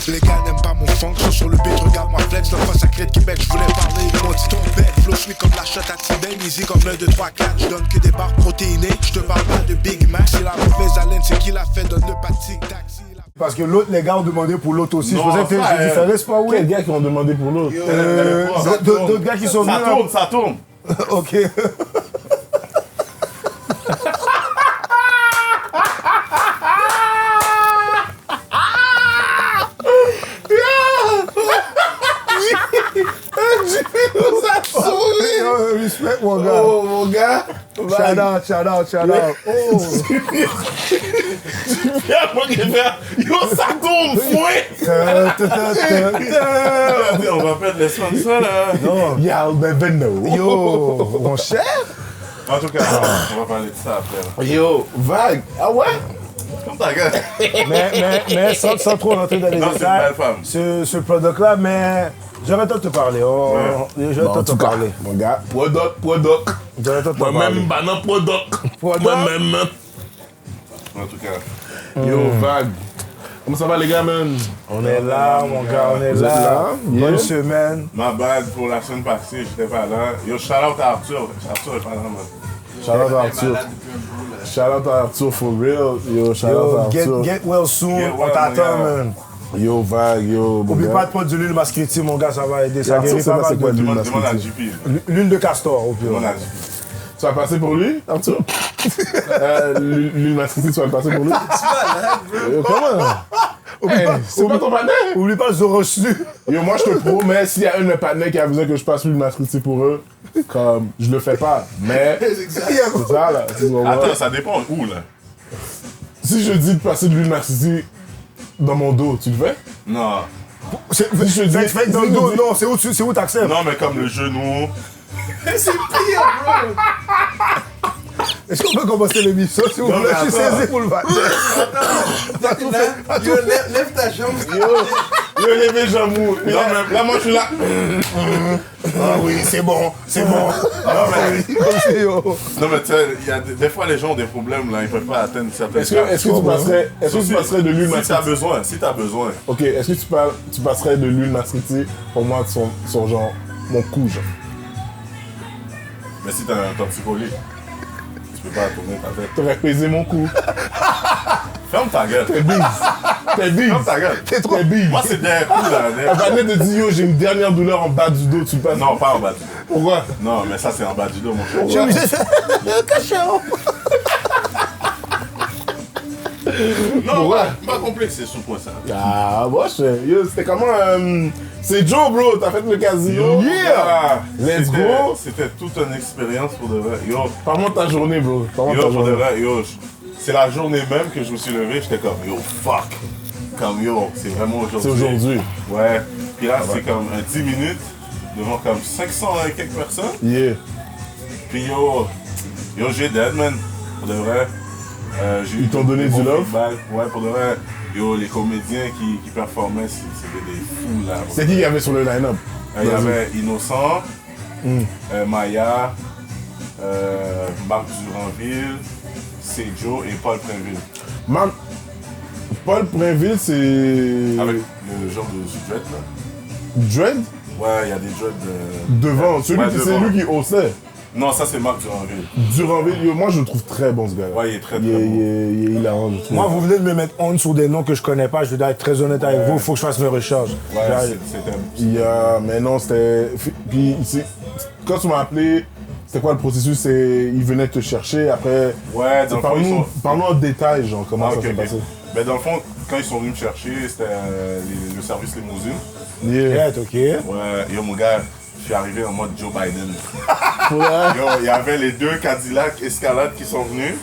Les gars n'aiment pas mon funk, je suis sur le beat, regarde-moi flex. La fois sacrée de Québec, je voulais parler, ils m'ont dit ton bête. Flow, je suis comme la shot à Tibet, easy comme 1, 2, 3, 4. Je donne que des barres protéinées, je te parle pas de Big Mac. C'est la mauvaise haleine, c'est qui l'a fait, donne le pas de tic-tac. Parce que l'autre, les gars ont demandé pour l'autre aussi. Non, je pensais que c'est différent, c'est pas oui. Quels gars qui ont demandé pour l'autre? D'autres gars qui sont venus. Ça tourne. Ok. Respect mon gars. Oh mon gars. Shout out. Oh. Moi qui vais. Yo, ça tourne, fouet. On va perdre les sponsors là. Non. Yo, ben no. Yo, mon cher. En tout cas, on va parler de ça après. Yo, vague. Ah ouais? Comme ta gueule. Mais sans trop rentrer dans les Non, c'est une belle détails, femme. ce product-là, mais j'aurais tendance de te parler. J'aurais tendance de te parler. Mon gars, product. J'aurais tendance de te parler. Moi-même, banan product. Moi-même. En tout cas. Yo, vague. Comment ça va les gars, man? On est là, mon gars, on est Vous êtes là. là? Bonne Yeah. semaine. Ma bad pour la semaine passée, j'étais pas là. Yo, shout out à Arthur. Arthur est pas là, man. Shout out à Arthur. Shout out à Arthur for real. Yo, shout out à Yo, Arthur. get well soon. Get well, On t'attend, mon gars. man. Yo, vague, yo. Oublie pas de prendre de l'huile mascriti, mon gars, ça va aider. Ça Arthur, guérit c'est pas pas mal c'est quoi de... l'huile Demande à mascriti? JP. L'huile de castor, au pire. Demande à JP. Tu vas passer pour lui, Arthur? L'huile mascriti, tu vas le passer pour lui? Yo, comment? C'est pas ton partenaire? Oublie pas Zorochu. Yo, moi, je te promets, s'il y a un de mes partenaires qui a besoin que je passe l'huile mascriti pour eux, comme, je le fais pas. Mais, c'est ça, là. Tu comprends? Attends, ça dépend où, là? Si je dis de passer de l'huile mascriti dans mon dos, tu le fais? Non. Fait que dans le dos, non, c'est où t'acceptes. Non, mais comme le genou. Est-ce qu'on peut commencer l'émission, s'il vous Non, plaît? mais Je suis attends. saisi pour le vaccin. Yo, lève ta jambe. Yo, levé jamou. Là, moi, je suis là. Ah oui, c'est bon. Non, mais tu sais, il y a des fois, les gens ont des problèmes, là. Ils peuvent pas atteindre certaines Est-ce que tu passerais de l'huile Si t'as mascriti? besoin, si t'as besoin. Ok, est-ce que tu passerais de l'huile mascriti pour moi sur genre mon cou, genre? Mais si t'as un torticolis, tu peux pas tourner ta tête. T'aurais pesé mon cou. Ferme ta gueule. T'es bise. Ferme ta gueule. T'es bise. Moi, c'est des coups, là. La planète te dit, yo, j'ai une dernière douleur en bas du dos, tu le passes? Non, pas en bas du dos. Pourquoi? Non, mais ça, c'est en bas du dos, mon cher. Non, pas complexé sous quoi ça. Ah, moi, yo, c'était comment? C'est Joe, bro, t'as fait le casino. Yeah! Let's C'était- go. C'était toute une expérience pour de vrai. Yo, Parle-moi de ta journée, bro. Parle-moi de yo, ta pour de journée. vrai, yo, c'est la journée même que je me suis levé, j'étais comme, yo, fuck. Comme, yo, c'est vraiment aujourd'hui. C'est aujourd'hui. Ouais. Puis là, c'est comme 10 minutes devant comme 500 et quelques personnes. Yeah. Puis yo, j'ai dead, man. Pour de vrai. Ils t'ont donné du love? Ouais, pour de vrai. Yo, les comédiens qui performaient, c'était des fous, là. C'est qui avait sur le line-up? Il y avait Innocent, Maya, Marc Duranville, Joe et Paul Prinville. Paul Prinville, c'est... Avec le genre de dread, là. Dread? Ouais, il y a des dreads Devant. Ouais, C'est devant. lui qui haussait. Non, ça c'est Marc Duranville. Duranville, yo, moi je le trouve très bon ce gars-là. Ouais, il est très Il très est, bon. il est hilarant, je trouve. Moi, vous venez de me mettre honte sur des noms que je connais pas. Je vais être très honnête avec vous. Il faut que je fasse mes recherches. Ouais, J'ai- c'était... Mais non, c'était... Puis, quand tu m'as appelé, c'était quoi le processus? Il venait te chercher, après... Ouais, dans le fond, ils sont... Parle-nous en détail, genre, comment Ah, ça ok, s'est ok. passé. Ben, dans le fond, quand ils sont venus me chercher, c'était le service limousine. Yeah. Ok. Ouais, yo mon gars, je suis arrivé en mode Joe Biden. Ouais. Yo, il y avait les deux Cadillac Escalade qui sont venus.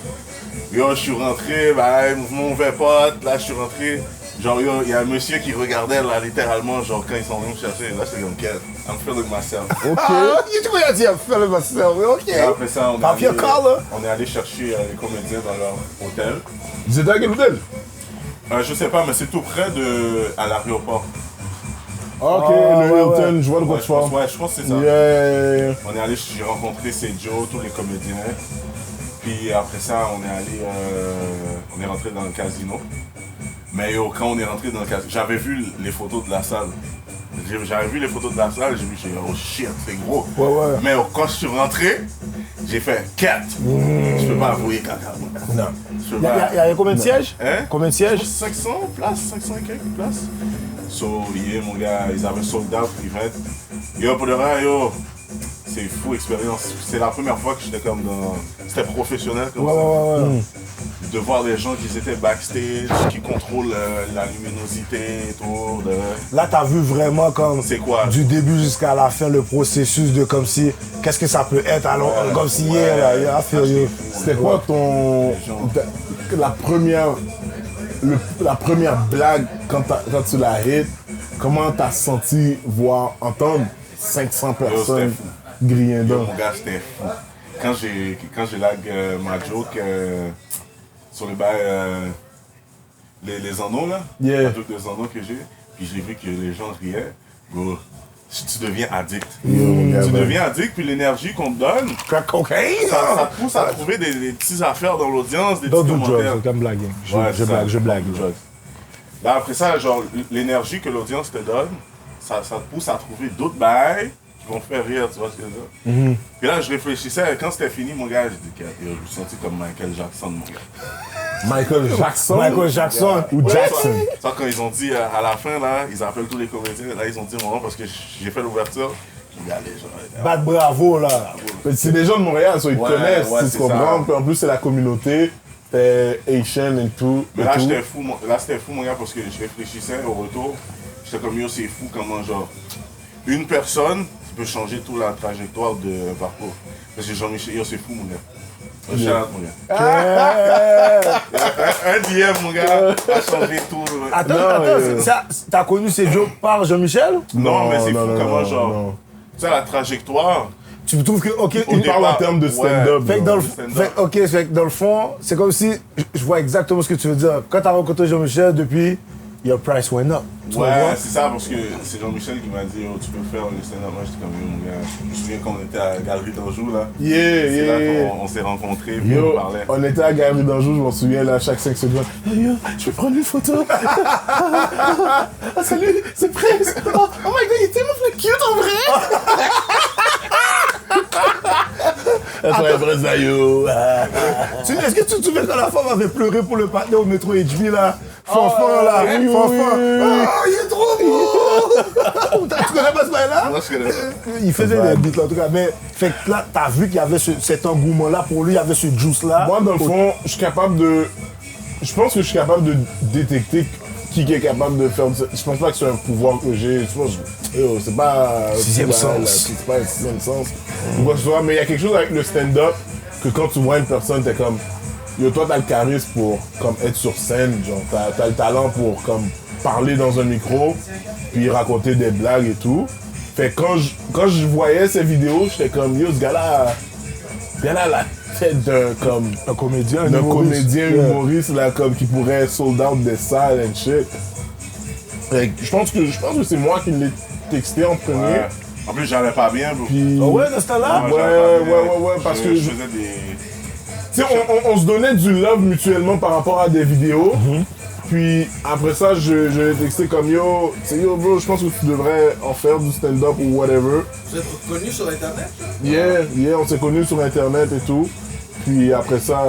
Yo, je suis rentré, bah, mouvement ouvert pote, là je suis rentré. Genre, yo, il y a un monsieur qui regardait là, littéralement, genre quand ils sont venus me chercher. Là, j'étais comme, quel? I'm feeling myself. Ok. Tu peux dire, fais le master. Ok. Et après ça, Papier color. on est allé chercher les comédiens dans leur hôtel. Ils étaient à quel hôtel? Je sais pas, mais c'est tout près à l'aéroport. Ok, Ah, le ouais, Hilton, ouais. je vois de quoi Ouais, tu parles. ouais, je pense que c'est ça. Yeah. On est allé, j'ai rencontré Joe, tous les comédiens. Puis après ça, on est allé, on est rentré dans le casino. Mais yo, quand on est rentré dans le casino, j'avais vu les photos de la salle. J'avais vu les photos de la salle, j'ai dit, oh shit, c'est gros. Ouais. Mais quand je suis rentré, j'ai fait 4. Je peux pas avouer caca. Non. Je peux Il pas. y avait combien de sièges? Hein? Combien de sièges? 500 places, 500 et quelques places. So, yeah, mon gars, ils avaient sold out l'event. Yo, pour de vrai, yo, c'est fou expérience. C'est la première fois que j'étais comme dans. C'était professionnel comme ça. Ouais. De voir les gens qui étaient backstage, qui contrôlent la luminosité et tout. Là, t'as vu vraiment comme C'est quoi? du début jusqu'à la fin le processus de comme si qu'est-ce que ça peut être alors comme si ouais. hier C'était quoi ton la première blague quand tu l'as hit? Comment t'as senti entendre 500 personnes griller Yo, dedans? mon gars, c'était fou. Quand j'ai lag ma joke sur le bail, les anneaux là, Yeah. la joke des anneaux que j'ai, puis j'ai vu que les gens riaient, bro, tu deviens addict. Mon gars, Tu ben, deviens addict, puis l'énergie qu'on te donne, cocaïne. ça te pousse à trouver des petites affaires dans l'audience, des Don't petits do commentaires. drugs, comme blague. Ouais, Je c'est ça. blague. Là, après ça, genre, l'énergie que l'audience te donne, ça te pousse à trouver d'autres bails qui vont faire rire, tu vois ce que je veux dire? Puis là, je réfléchissais, quand c'était fini, mon gars, j'ai dit, je me suis senti comme Michael Jackson, mon gars. Michael Jackson ou Jackson. Ça, quand ils ont dit à la fin, là, ils appellent tous les comédiens, là, ils ont dit mon nom parce que j'ai fait l'ouverture. Regardez, genre, Bad bravo là. C'est des gens de Montréal, so ils te Ouais, connaissent, ouais, tu c'est comprends? ça. Puis en plus, c'est la communauté, t'es Asian et tout. Mais là, c'était fou, mon gars, parce que je réfléchissais au retour. J'étais comme, yo, c'est fou comment, genre, une personne peut changer toute la trajectoire de parcours. Parce que Jean-Michel, yo, c'est fou, mon gars. Un shout-out, mon gars. Un DM, mon gars, a changé tout. Attends, t'as connu ces jokes par Jean-Michel? Non, mais c'est fou comment, non, genre, non. tu sais, la trajectoire. Tu trouves que, ok, On parle en termes de Ouais. stand-up. fait que dans le, stand-up. fait que dans le fond, c'est comme si, je vois exactement ce que tu veux dire. Quand t'as rencontré Jean-Michel, depuis, your price went up. Tu Ouais, vois? c'est ça, parce que c'est Jean-Michel qui m'a dit, oh, tu peux faire le stand-up. Moi, j'étais comme, yo, mon gars, je me souviens quand on était à la Galerie d'Anjou, là. C'est là qu'on s'est rencontrés, puis Yo, on parlait. on était à Galerie d'Anjou, je m'en souviens, là, chaque 5 secondes. Hey, yo, je vais prendre une photo. Ah, salut, c'est Prince. Oh my god, il est tellement plus cute en vrai. Est-ce que tu te souviens quand la femme avait pleuré pour le partenaire au métro HB là? Fanfan là, oui, Fanfan. oui. Ah, il est trop beau! Tu connais pas ce bail-là? Moi, je connais ça. Il faisait des beats là, en tout cas. Mais fait que là, t'as vu qu'il y avait cet engouement-là pour lui, il y avait ce juice-là. Moi, dans le fond, je suis capable de. Je pense que je suis capable de détecter qui est capable de faire. Je pense pas que c'est un pouvoir que j'ai. Je pense que c'est pas. Sixième sens. C'est pas un sixième sens. Ou quoi que ce soit. Mais il y a quelque chose avec le stand-up que quand tu vois une personne, t'es comme. Yo, toi, t'as le charisme pour comme, être sur scène. Genre, t'as le talent pour comme, parler dans un micro, puis raconter des blagues et tout. Fait que quand je voyais ces vidéos, j'étais comme, yo, ce gars-là a la tête d'un comme. Un comédien, D'un comédien humoriste là, comme, qui pourrait sold out des salles and shit. Fait que je pense que c'est moi qui l'ai texté en premier. Ouais. En plus, j'allais pas bien, bro. Puis, Ah ouais, dans ce temps-là? Moi, j'allais pas bien. ouais, parce que je je- faisais des. tu sais, on se donnait du love mutuellement par rapport à des vidéos. Puis après ça, je l'ai texté comme yo, tu sais, yo bro, je pense que tu devrais en faire du stand-up ou whatever. Vous êtes reconnu sur Internet? Yeah, on s'est connus sur internet et tout. Puis après ça,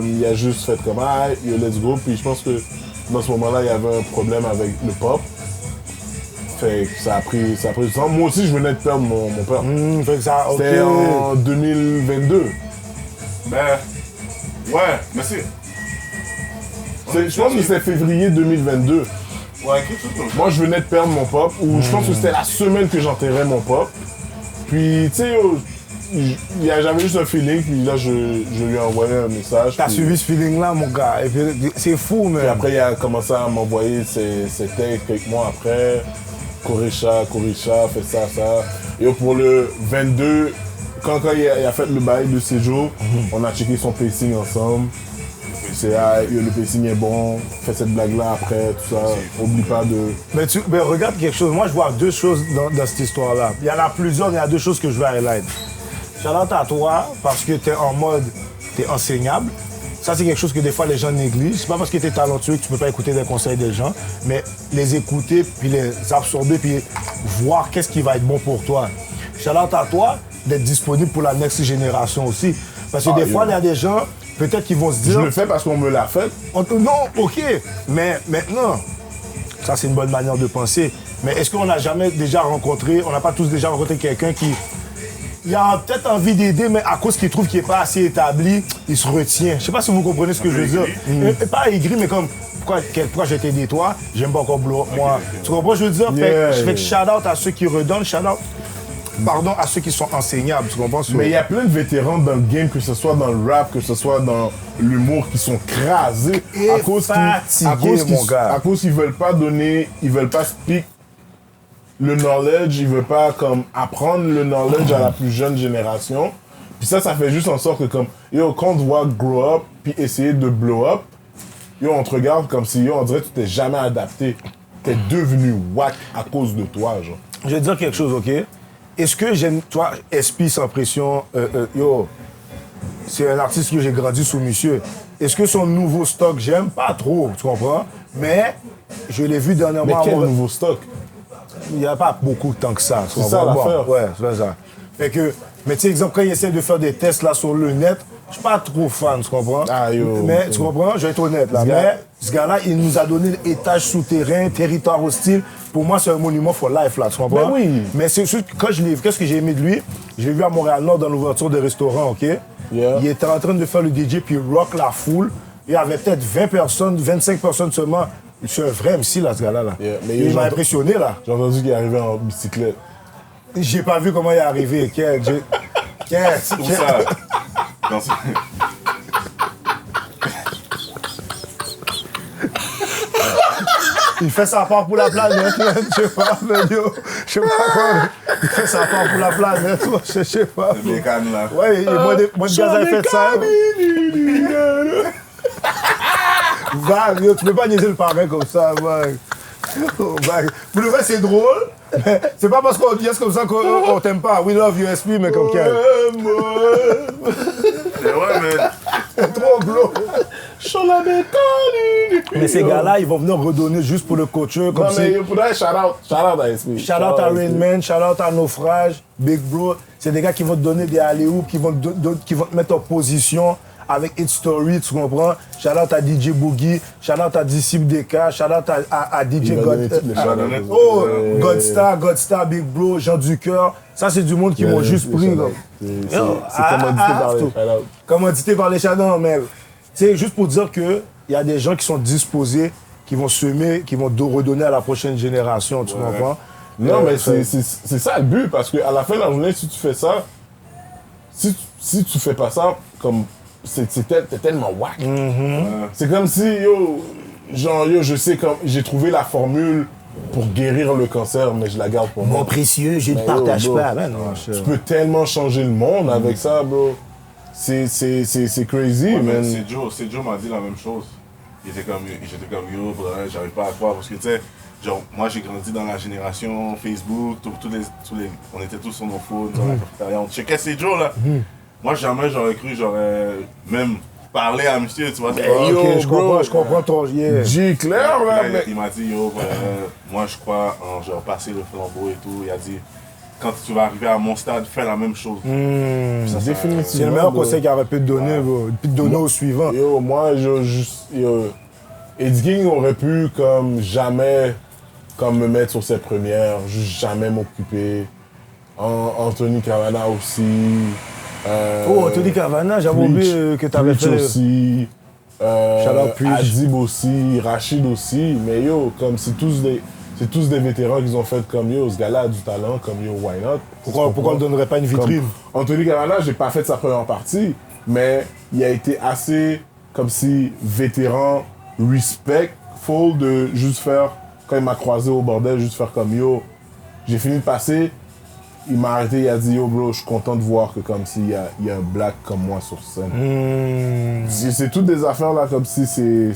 il a juste fait comme ah, yo, let's go. Puis je pense que dans ce moment-là, il y avait un problème avec le pop. Fait que ça a pris du temps. Moi aussi, je venais de perdre mon père. Fait que ça, ok. C'était en 2022. Ben. Ouais, mais c'est. Je pense que c'était février 2022. Ouais, quelque chose comme ça. Moi, je venais de perdre mon pop, ou je pense que c'était la semaine que j'enterrais mon pop. Puis, tu sais, j'avais juste un feeling, puis là, je lui ai envoyé un message. T'as puis- suivi ce feeling-là, mon gars. Et puis, c'est fou, mais. Puis après, il a commencé à m'envoyer ses textes quelques mois après. Korisha, fait ça. Et pour le 22, quand il a fait le bail de séjour, on a checké son pacing ensemble. C'est ah, yo, le pacing est bon, fais cette blague-là après, tout ça. Oublie pas de. Mais regarde quelque chose. Moi, je vois deux choses dans cette histoire-là. Il y en a plusieurs, mais il y a deux choses que je veux highlight. Shout-out à toi, parce que t'es en mode, t'es enseignable. Ça, c'est quelque chose que des fois les gens négligent. C'est pas parce que tu es talentueux que tu peux pas écouter des conseils des gens, mais les écouter, puis les absorber, puis voir qu'est-ce qui va être bon pour toi. Shout-out à toi d'être disponible pour la next génération aussi. Parce que des fois, il y a des gens, peut-être qu'ils vont se dire... Je le fais parce qu'on me l'a fait. Non, OK, mais maintenant, ça, c'est une bonne manière de penser. Mais est-ce qu'on n'a jamais déjà rencontré, on n'a pas tous déjà rencontré quelqu'un qui... Il a peut-être envie d'aider, mais à cause qu'il trouve qu'il n'est pas assez établi, il se retient. Je sais pas si vous comprenez ce que je veux dire. Pas aigri, mais comme, pourquoi je vais t'aider toi? J'aime pas encore blow up, moi. Tu comprends ce que je veux dire? Je fais shout-out à ceux qui redonnent, shout-out, pardon, à ceux qui sont enseignables. Tu comprends? Mais il y a plein de vétérans dans le game, que ce soit dans le rap, que ce soit dans l'humour, qui sont crasés Et à cause qu'ils veulent pas donner, ils veulent pas speak le knowledge, ils veulent pas comme apprendre le knowledge à la plus jeune génération. Puis ça fait juste en sorte que comme yo, quand on te voit grow up puis essayer de blow up, yo, on te regarde comme si yo, on dirait que tu t'es jamais adapté. T'es devenu whack à cause de toi, genre. Je vais te dire quelque chose, OK? Est-ce que j'aime, toi, SP sans pression, yo, c'est un artiste que j'ai grandi sous monsieur. Est-ce que son nouveau stock, j'aime? Pas trop, tu comprends? Mais je l'ai vu dernièrement. Mais quel nouveau stock? Il n'y a pas beaucoup de temps que ça. C'est ça l'affaire. Ouais, c'est ça. Fait que, mais tu sais, exemple, quand il essaie de faire des tests là sur le net, je suis pas trop fan, tu comprends? Ah, yo. Mais tu comprends? Je vais être honnête là. Mais ce gars-là, il nous a donné étage souterrain, territoire hostile. Pour moi, c'est un monument for life là, tu comprends? Ben oui. Mais c'est juste que quand je l'ai vu, qu'est-ce que j'ai aimé de lui? Je l'ai vu à Montréal-Nord dans l'ouverture de restaurant, OK? Yeah. Il était en train de faire le DJ puis rock la foule. Il y avait peut-être 20 personnes, 25 personnes seulement. C'est un vrai MC là, ce gars-là. Yeah, mais il m'a impressionné là. J'ai entendu qu'il est arrivé en bicyclette. J'ai pas vu comment il est arrivé. Où ça? Dans ce- Il fait sa part pour la planète, man. Je sais pas, mais yo. Je sais pas quoi. Il fait sa part pour la planète, moi. Je sais pas. Le bécane, là. Ouais, moi de gaz a fait ça. Va, yo, tu peux pas niaiser le parrain comme ça, man. Oh, man. Pour le vrai, c'est drôle. Mais c'est pas parce qu'on dit comme ça qu'on t'aime pas. We love USP, mais comme quel. Mais ouais, mais Trop gros. Mais ces gars-là, ils vont venir redonner juste pour le coacheur. Comme Non, si... mais pour that, shout out à SP. Shout out à Rain Man, shout out à Naufrage, Big Bro. C'est des gars qui vont te donner des alley-oops, qui vont te mettre en position avec Hit Story, tu comprends? Shout out à DJ Boogie, shout out à Disciple DK, shout out à DJ Il va donner toutes les shout-outs. Godstar, Big Bro, Jean Ducœur. Ça, c'est du monde qui m'ont juste pris. C'est commandité par les shout-outs. Commandité par les shout-outs, mais c'est juste pour dire qu'il y a des gens qui sont disposés, qui vont semer, qui vont redonner à la prochaine génération, tu comprends? Non, mais c'est ça le but, parce qu'à la fin de la journée, si tu fais ça, si tu fais pas ça, comme t'es tellement whack. C'est comme si, yo, je sais, comme j'ai trouvé la formule pour guérir le cancer, mais je la garde pour moi. Mon précieux, je ne Mais partage yo, bro, pas. Ben non, Tu peux tellement changer le monde avec ça, bro. C'est crazy, ouais, man. c'est Joe m'a dit la même chose. J'étais comme yo, ouais, j'arrive pas à croire parce que tu sais, genre moi j'ai grandi dans la génération Facebook, on était tous sur nos phones, dans la cafétéria, on checkait ces Joe là. Moi jamais j'aurais cru, j'aurais même parlé à monsieur, tu vois. Ok, je comprends ton yeah. J clair, là, mais... Il m'a dit yo, moi je crois en genre passer le flambeau et tout. Il a dit quand tu vas arriver à mon stade, fais la même chose. Définitivement. C'est le meilleur bro. conseil qu'il aurait pu te donner, bro. Puis te donner au suivant. Yo, moi, Eddie King aurait pu comme jamais comme me mettre sur ses premières, juste jamais m'occuper. Anthony Cavana aussi. Anthony Cavana, j'avais oublié que t'avais Preach fait. aussi. Shout-out Preach. Adib aussi, Rachid aussi. Mais yo, comme c'est tous des vétérans qui ont fait comme yo, ce gars-là a du talent, comme yo, why not? Pourquoi on ne donnerait pas une vitrine? Comme Anthony Cavana, j'ai pas fait sa première partie, mais il a été assez comme si vétéran, respectful de juste faire, quand il m'a croisé au bordel, juste faire comme yo, j'ai fini de passer, il m'a arrêté, il a dit, yo bro, je suis content de voir que comme s'il y a un black comme moi sur scène. C'est toutes des affaires là, comme si c'est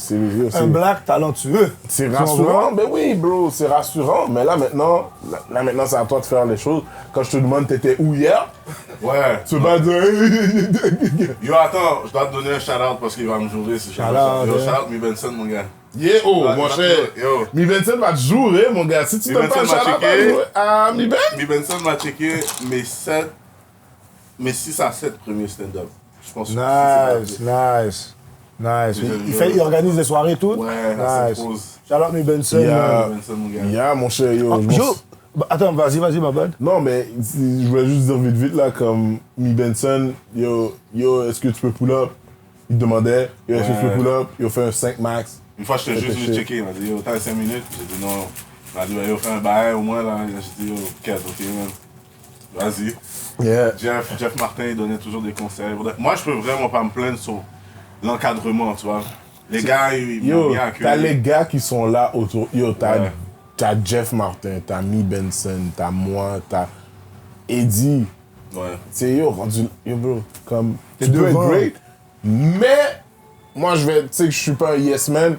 Un black talentueux. c'est rassurant, ben oui, bro, c'est rassurant. Mais là maintenant, c'est à toi de faire les choses. Quand je te demande, t'étais où hier? Ouais. Tu vas dire. Yo, attends, je dois te donner un shout-out parce qu'il va me jouer si je Shout-out, Yo, ouais. shout-out Mi Benson, mon gars. Yeah, oh, Ouais, mon je cher. yo. Mi Benson va te jouer, mon gars. Si tu Mi donnes pas un Benson m'a shout-out checké. à Mi Ben. Mi Benson m'a checké mes 6 à 7 premiers stand-up. Je pense que Nice, nice. Nice. Je- Il organise des soirées toutes? Ouais, la Nice. Sainte-Rose. Shout-out Mi Benson. Yeah. Mi Benson, mon gars. Yeah, mon cher, yo. Oh, yo, bah, attends, vas-y, ma bonne. Non, mais je voulais juste dire vite, là, comme Mi Benson, yo, est-ce que tu peux pull up? Il demandait, yo, est-ce que tu peux pull up? Yo, fait un 5 max. Une fois, j'étais juste venu checker. Il m'a dit, yo, t'as 5 minutes. J'ai dit non. Il m'a dit, yo, fais un bail au moins, là. J'ai dit, yo, 4, ok, man. Vas-y. Yeah. Jeff Martin, il donnait toujours des conseils. Moi, je peux vraiment pas me plaindre sur l'encadrement, tu vois. Les gars, ils m'ont Yo, bien accueilli. t'as les gars qui sont là autour. Yo, t'as Ouais. t'as Jeff Martin, t'as Mi Benson, t'as moi, t'as Eddie. Ouais. C'est yo, rendu. Yo, bro, comme. T'es Tu peux être devant. great, mais moi, je vais. Tu sais que je suis pas un yes man.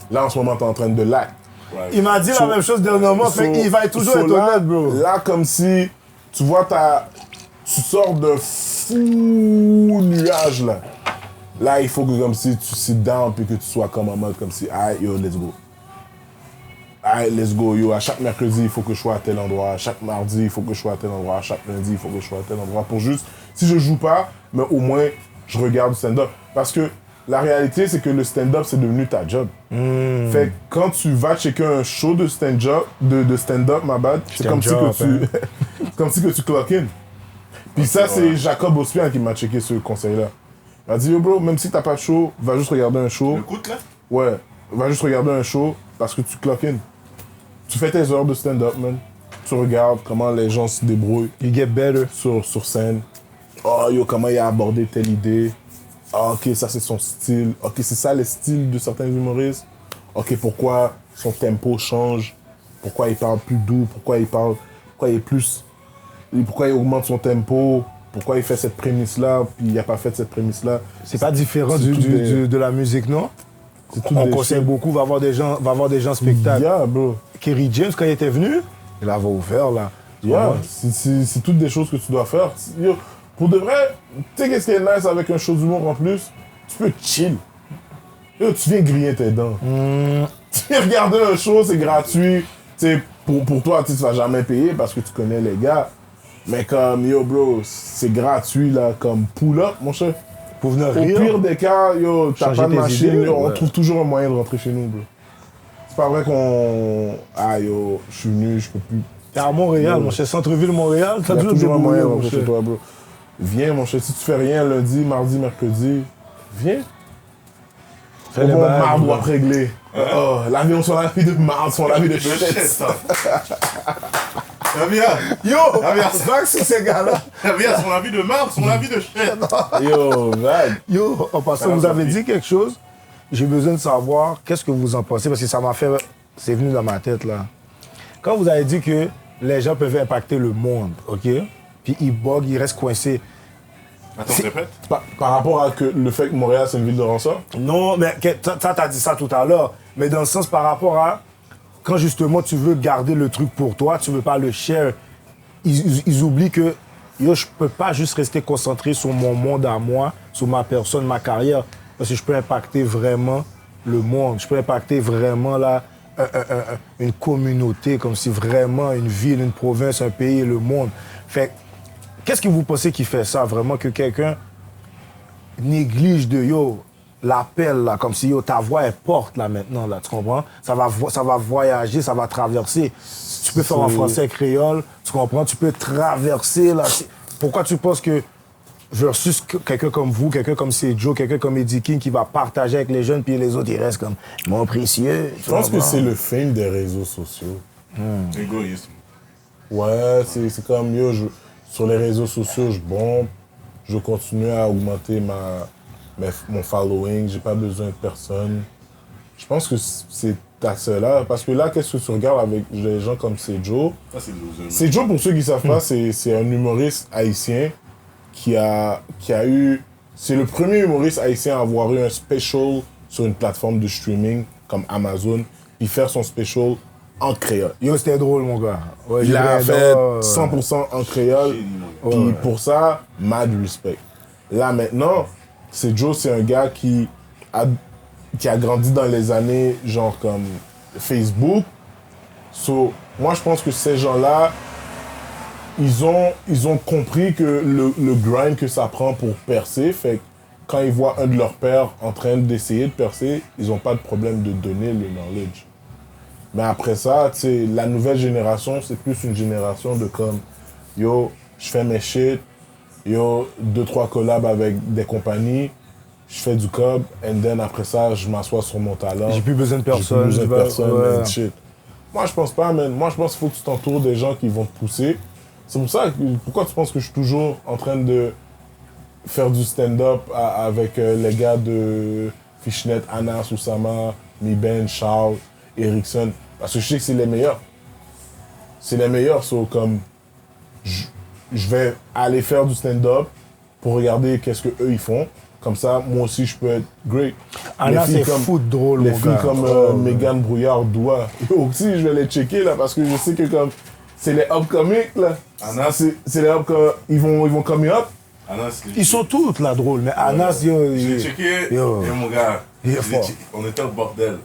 Là, en ce moment, t'es en train de lac. Ouais. Il m'a dit la même chose dernièrement, fait qu'il va toujours être là, honnête, bro. Là, comme si. Tu vois, tu sors d'un fou nuage, là. Là, il faut que comme si tu sit down puis que tu sois comme en mode comme si, alright, yo, let's go. Alright, let's go, yo. À chaque mercredi, il faut que je sois à tel endroit. À chaque mardi, il faut que je sois à tel endroit. À chaque lundi, il faut que je sois à tel endroit. Pour juste, si je joue pas, mais au moins, je regarde du stand-up. Parce que la réalité, c'est que le stand-up, c'est devenu ta job. Fait que quand tu vas checker un show de stand-up, ma bad, c'est comme si Stand-up, que tu, comme si que tu clock in. Puis ça, c'est Jacob Ospian qui m'a checké ce conseil-là. Il m'a dit, yo bro, même si t'as pas de show, va juste regarder un show. Le coûte, là? Ouais, va juste regarder un show parce que tu clock in. Tu fais tes heures de stand-up, man. Tu regardes comment les gens se débrouillent You get better. sur scène. Oh, yo, comment il a abordé telle idée. Ah, ok, ça c'est son style. Ok, c'est ça le style de certains humoristes. Ok, pourquoi son tempo change. Pourquoi il parle plus doux. Pourquoi il est plus... Pourquoi il augmente son tempo. Pourquoi il fait cette prémisse-là, puis il n'a pas fait cette prémisse-là. C'est pas différent C'est tout des- de la musique, non? C'est tout On des conseille shit. beaucoup, va voir des gens spectacles. Yeah, bro. Kerry James, quand il était venu, il avait ouvert, là. Yeah, c'est toutes des choses que tu dois faire. Yo, pour de vrai, tu sais qu'est-ce qui est nice avec un show d'humour en plus? Tu peux chill. Yo, tu viens griller tes dents. Tu viens regarder un show, c'est gratuit. Tu sais, pour toi, tu vas jamais payer parce que tu connais les gars. Mais comme, yo, bro, c'est gratuit, là, comme pull-up, mon cher. Pour venir Au rire. pire des cas, yo, t'as Changer pas de tes machine, idées, yo, on ouais. trouve toujours un moyen de rentrer chez nous, bro. C'est pas vrai qu'on... Ah, yo, je suis venu, je peux plus... T'es à Montréal, mon cher, centre-ville Montréal, Il t'as y a toujours toujours un débrouillé, moyen de mon rentrer chez cher. toi, bro. Viens, mon cher, si tu fais rien lundi, mardi, mercredi, viens. Fais les Mon bails, marde bro. doit régler. Oh, l'avion sur la vie de marde, sur la vie de Le shit. shit, ça. Bien, Yo, Ah, bien. vague sur ces gars-là. bien, son avis de marde, son avis de shit. Yo, vague. Yo, en passant, vous avez dit quelque chose. J'ai besoin de savoir qu'est-ce que vous en pensez, parce que ça m'a fait... C'est venu dans ma tête, là. Quand vous avez dit que les gens peuvent impacter le monde, OK? Puis ils bug, ils restent coincés. Attends, répète. Par rapport à le fait que Montréal, c'est une ville de rançon, Non, mais ça, t'as dit ça tout à l'heure. Mais dans le sens par rapport à... Quand justement tu veux garder le truc pour toi, tu veux pas le share, ils oublient que yo, je peux pas juste rester concentré sur mon monde à moi, sur ma personne, ma carrière, parce que je peux impacter vraiment le monde. Je peux impacter vraiment là, une communauté, comme si vraiment une ville, une province, un pays, le monde. Fait qu'est-ce que vous pensez qui fait ça vraiment, que quelqu'un néglige de yo l'appel là, comme si yo ta voix est porte là maintenant là, tu comprends? Ça va voyager, ça va traverser. Tu peux faire en français créole, tu comprends? Tu peux traverser là. Pourquoi tu penses que versus quelqu'un comme vous, quelqu'un comme Joe, quelqu'un comme Eddie King qui va partager avec les jeunes puis les autres ils restent comme mon précieux. je pense que c'est le fame des réseaux sociaux. Égoïsme. Ouais, c'est comme, yo, sur les réseaux sociaux, je bombe, je continue à augmenter mon following, j'ai pas besoin de personne. Je pense que c'est accès-là. Parce que là, qu'est-ce que tu regardes avec les gens comme Sejo? Ça, c'est le loser. Sejo, pour ceux qui ne savent pas, c'est un humoriste haïtien qui a eu... C'est le premier humoriste haïtien à avoir eu un special sur une plateforme de streaming comme Amazon, puis faire son special en créole. Yo, c'était drôle, mon gars. Ouais, Il a j'ai fait adoré. 100% en créole, puis pour ça, mad respect. Là, maintenant, Sejo, c'est un gars qui a grandi dans les années, genre comme Facebook. So, moi, je pense que ces gens-là, ils ont compris que le grind que ça prend pour percer, fait que quand ils voient un de leurs pairs en train d'essayer de percer, ils n'ont pas de problème de donner le knowledge. Mais après ça, tu sais, la nouvelle génération, c'est plus une génération de comme, yo, je fais mes shit, yo, 2-3 collabs avec des compagnies, je fais du cob, and then après ça, je m'assois sur mon talent. J'ai plus besoin de personne. J'ai plus besoin de personne, Ouais. and shit. Moi, je pense pas, man. Moi, je pense qu'il faut que tu t'entoures des gens qui vont te pousser. C'est pour ça, pourquoi tu penses que je suis toujours en train de faire du stand-up avec les gars de Fishnet, Anas, Oussama, Miben, Charles, Erickson? Parce que je sais que c'est les meilleurs. C'est les meilleurs, so, comme je vais aller faire du stand-up pour regarder qu'est-ce qu'eux ils font. Comme ça, moi aussi, je peux être great. Anna, Les filles c'est comme- fou de drôle, Les mon filles gars. comme Oh, Mégane Brouillard, Doua. Aussi, je vais les checker là parce que je sais que comme c'est les upcoming là. Anas. C'est les upcoming. Ils vont come up. Anas, Ils sont toutes là drôles, mais Anas, yo, J'ai il- checké, Yo. et mon gars, Il est j'ai fort. on était au bordel.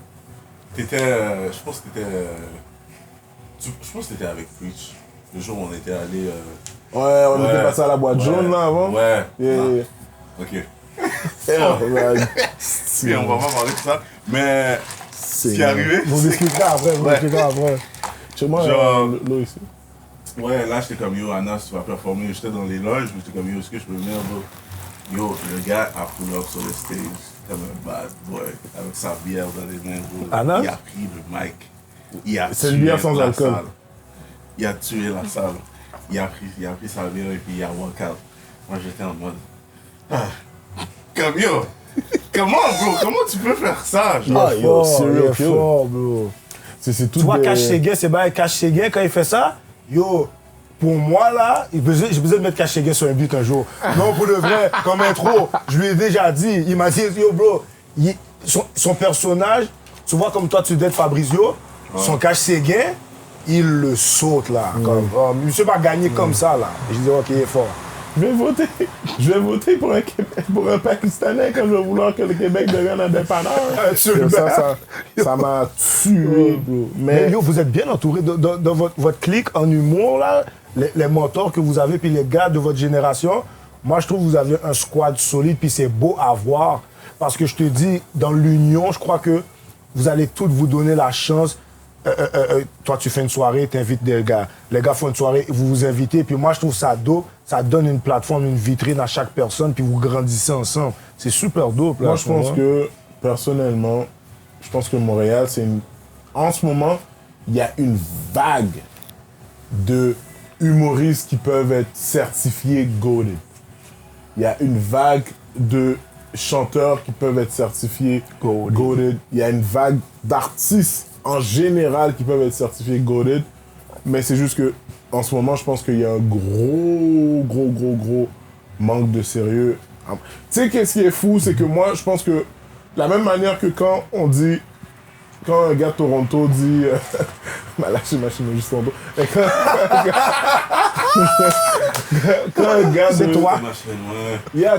T'étais, je pense que t'étais, je pense que t'étais avec Preach. Le jour où on était allé. Ouais, on Ouais. était passé à la boîte jaune là avant. Ouais. Yeah, Ah, yeah. Ok. Yeah, ouais. Puis on va pas parler de ça. Mais ce qui est arrivé, Vous m'expliquerez après, vous Ouais. m'expliquerez après. Chez moi, Genre- l'eau ici. ouais, là j'étais comme yo, Anas, tu vas performer. J'étais dans les loges, mais j'étais comme yo, est-ce que je peux venir, bro? Yo, le gars a pull up sur le stage comme un bad boy, avec sa bière dans les mains, bro. Anas? Il a pris le mic. Il a C'est une tué bière sans la alcool. salle. Il a tué la salle. Il a pris sa bière et puis il a walk out. Moi j'étais en mode. Ah, comme yo! Comment, bro? Comment tu peux faire ça? Genre? Ah, Il est yo, fort, serial il est killer. fort, bro. C'est tout Tu vois, des- Cash Séguin, c'est bien Cash Séguin, quand il fait ça, yo, pour moi, là, j'ai besoin de mettre Cash Séguin sur un beat un jour. Non, pour de vrai, comme intro, je lui ai déjà dit, il m'a dit, yo, bro, son personnage, tu vois, comme toi, tu dettes Fabrizio, son Cash Séguin, il le saute, là. Comme, oh, monsieur va gagner comme ça, là. Et je dis, ok, il est fort. Je vais voter pour un Pakistanais quand je vais vouloir que le Québec devienne indépendant. Absolument. Ça m'a tué, bro. Mais yo, vous êtes bien entouré dans votre clique en humour, là, les mentors que vous avez, puis les gars de votre génération. Moi, je trouve que vous avez un squad solide, puis c'est beau à voir. Parce que je te dis, dans l'union, je crois que vous allez tous vous donner la chance. Toi, tu fais une soirée, tu invites des gars. Les gars font une soirée, vous vous invitez. Puis moi, je trouve ça dope. Ça donne une plateforme, une vitrine à chaque personne, puis vous grandissez ensemble. C'est super dope, là. Moi, je pense que, personnellement, je pense que Montréal, c'est une... En ce moment, il y a une vague de humoristes qui peuvent être certifiés goated. Il y a une vague de chanteurs qui peuvent être certifiés goated. Il y a une vague d'artistes en général qui peuvent être certifiés goated. Mais c'est juste que en ce moment, je pense qu'il y a un gros manque de sérieux. Tu sais, qu'est-ce qui est fou, c'est que moi, je pense que de la même manière que quand on dit, quand un gars de Toronto dit, bah là, j'ai machine juste Toronto. Et quand un gars de toi,